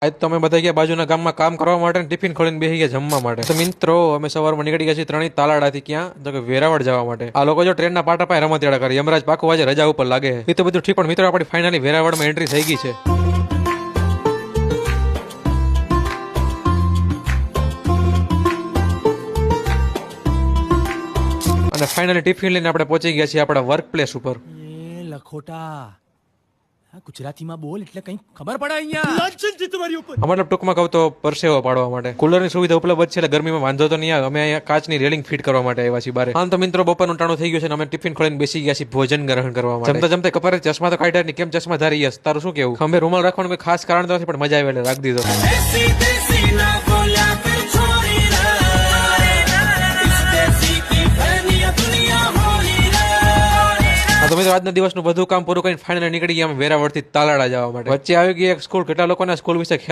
આજ તો અમે બધા ગયા બાજુના ગામમાં કામ કરવા માટે ટિફિન ખોલીને બેસી ગયા જમવા માટે. તો મિત્રો અમે સવારમાં નીકળી ગયા છીએ ત્રણેય તાલાડાથી. ક્યાં તો કે વેરાવળ જવા માટે. આ લોકો જો ટ્રેનના પાટા પાસે રમતિયાળા કરે. યમરાજ પાકું આજે રજા ઉપર લાગે. એ તો બધું ઠીક, પણ મિત્રો આપણી ફાઇનલી વેરાવળમાં એન્ટ્રી થઈ ગઈ છે. અને ફાઇનલી ટિફિન લઈને આપણે પહોંચી ગયા છીએ આપણા વર્ક પ્લેસ ઉપર. એ લખોટા ગુજરાતીમાં બોલ એટલે કંઈ ખબર પડે અહીંયા. મતલબ ટૂંકમાં કહું તો પરસેવો પાડવા માટે. કુલરની સુવિધા ઉપલબ્ધ છે એટલે ગરમીમાં વાંધો તો નહીં આવે. અમે અહીંયા કાચની રેલિંગ ફિટ કરવા માટે આવ્યા છીએ બારે. આમ તો મિત્રો બપોરનું ટાણું થઈ ગયું છે અને અમે ટિફિન ખોલીને બેસી ગયા છીએ ભોજન ગ્રહણ કરવા માટે. જમતા જમતા કપારે ચશ્મા તો કાઢ્યા નહીં. કેમ ચશ્મા ધારી યસ? તારું શું કેવું? ખંભે રૂમાલ રાખવાનું કોઈ ખાસ કારણ તો નથી, પણ મજા આવે એટલે રાખી દીધો. તો મિત્રો આજના દિવસનું બધું કામ પૂરું કરીને ફાઇનલી નીકળી ગયા અમે વેરાવળથી તાલાડા જવા માટે. વચ્ચે આવી ગઈ એક સ્કૂલ. કેટલા લોકોને સ્કૂલ વિશે ખ્યાલ